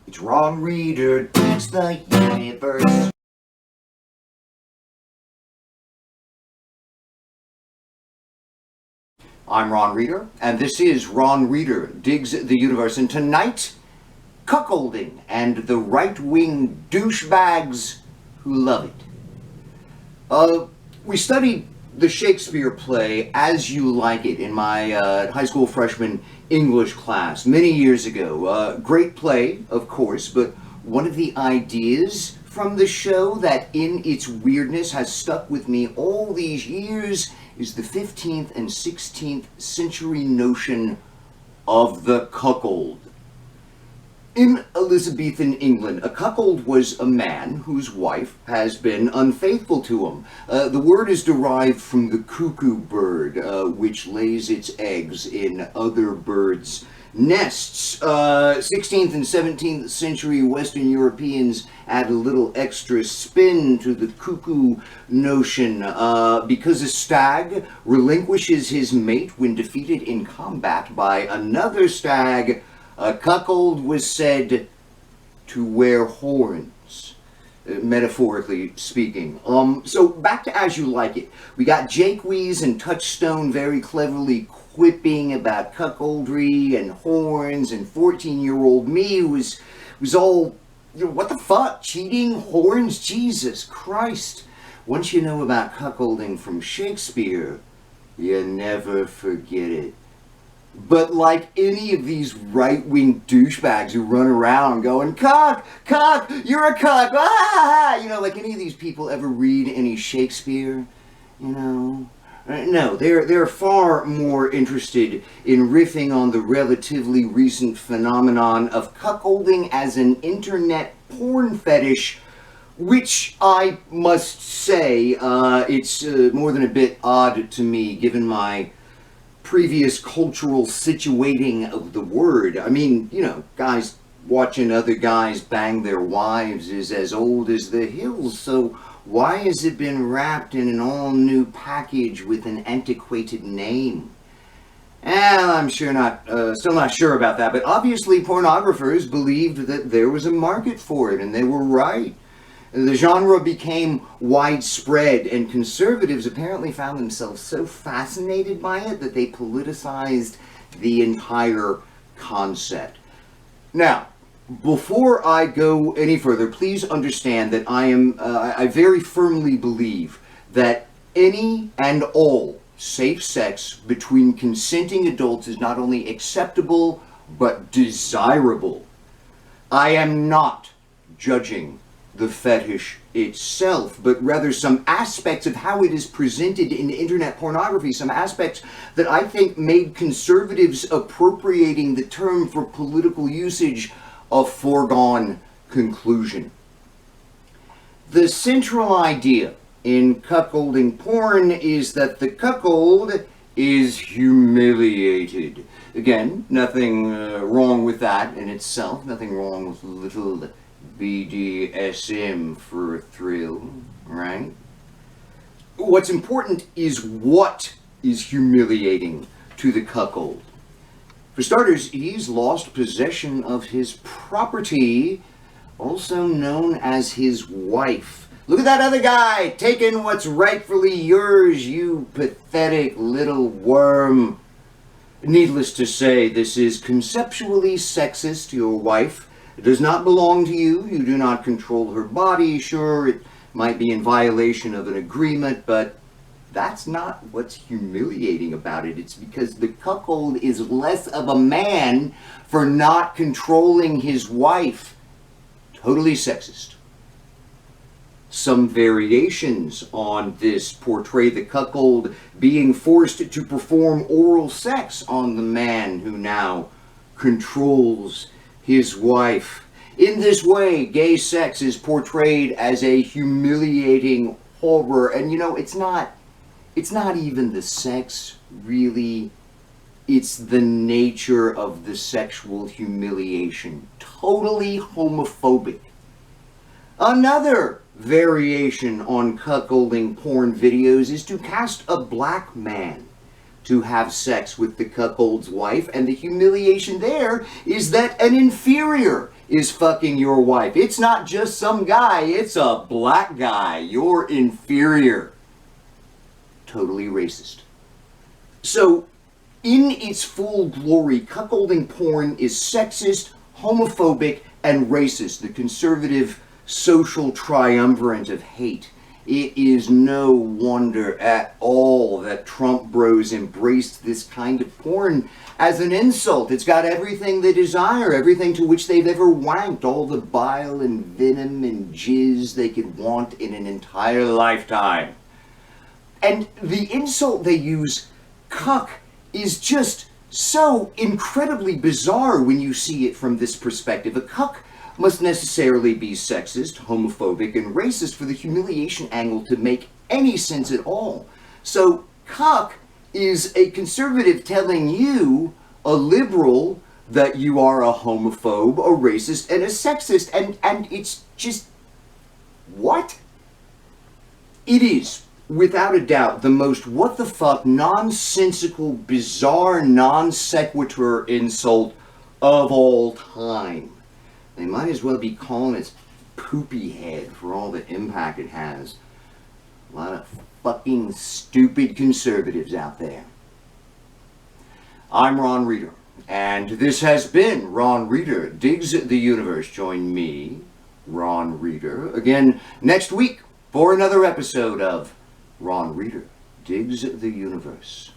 It's Ron Reader digs the universe. I'm Ron Reader, and this is Ron Reader Digs the Universe. And tonight, cuckolding and the right-wing douchebags who love it. We studied the Shakespeare play As You Like It in my high school freshman English class many years ago. Great play, of course, but one of the ideas from the show that in its weirdness has stuck with me all these years is the 15th and 16th century notion of the cuckold. In Elizabethan England, a cuckold was a man whose wife has been unfaithful to him. The word is derived from the cuckoo bird, which lays its eggs in other birds' nests. 16th and 17th century Western Europeans add a little extra spin to the cuckoo notion. Because a stag relinquishes his mate when defeated in combat by another stag, a cuckold was said to wear horns, metaphorically speaking. So back to As You Like It. We got Jake Wees and Touchstone very cleverly quipping about cuckoldry and horns, and 14-year-old me was all, what the fuck, cheating, horns, Jesus Christ. Once you know about cuckolding from Shakespeare, you never forget it. But like any of these right-wing douchebags who run around going, cuck, you're a cuck, ah! Like any of these people ever read any Shakespeare, No, they're far more interested in riffing on the relatively recent phenomenon of cuckolding as an internet porn fetish, which I must say, it's more than a bit odd to me, given my previous cultural situating of the word. I mean, guys watching other guys bang their wives is as old as the hills, so why has it been wrapped in an all-new package with an antiquated name? I'm still not sure about that, but obviously pornographers believed that there was a market for it, and they were right. The genre became widespread, and conservatives apparently found themselves so fascinated by it that they politicized the entire concept. Now, before I go any further, please understand that I very firmly believe that any and all safe sex between consenting adults is not only acceptable, but desirable. I am not judging the fetish itself, but rather some aspects of how it is presented in internet pornography, some aspects that I think made conservatives appropriating the term for political usage a foregone conclusion. The central idea in cuckolding porn is that the cuckold is humiliated. Again, nothing wrong with that in itself, nothing wrong with little BDSM for a thrill, right? What's important is what is humiliating to the cuckold. For starters, he's lost possession of his property, also known as his wife. Look at that other guy taking what's rightfully yours, you pathetic little worm. Needless to say, this is conceptually sexist. Your wife does not belong to you. You do not control her body. Sure, it might be in violation of an agreement, but that's not what's humiliating about it. It's because the cuckold is less of a man for not controlling his wife. Totally sexist. Some variations on this portray the cuckold being forced to perform oral sex on the man who now controls his wife. In this way, gay sex is portrayed as a humiliating horror, and it's not even the sex, really. It's the nature of the sexual humiliation. Totally homophobic. Another variation on cuckolding porn videos is to cast a black man to have sex with the cuckold's wife, and the humiliation there is that an inferior is fucking your wife. It's not just some guy, it's a black guy. You're inferior. Totally racist. So, in its full glory, cuckolding porn is sexist, homophobic, and racist. The conservative social triumvirate of hate. It is no wonder at all that Trump bros embraced this kind of porn as an insult. It's got everything they desire, everything to which they've ever wanked, all the bile and venom and jizz they could want in an entire lifetime. And the insult they use, cuck, is just so incredibly bizarre when you see it from this perspective. A cuck must necessarily be sexist, homophobic, and racist for the humiliation angle to make any sense at all. So, cuck is a conservative telling you, a liberal, that you are a homophobe, a racist, and a sexist, and it's just... what? It is, without a doubt, the most what-the-fuck, nonsensical, bizarre, non-sequitur insult of all time. They might as well be calling it poopy head for all the impact it has. A lot of fucking stupid conservatives out there. I'm Ron Reader, and this has been Ron Reader Digs the Universe. Join me, Ron Reader, again next week for another episode of Ron Reader Digs the Universe.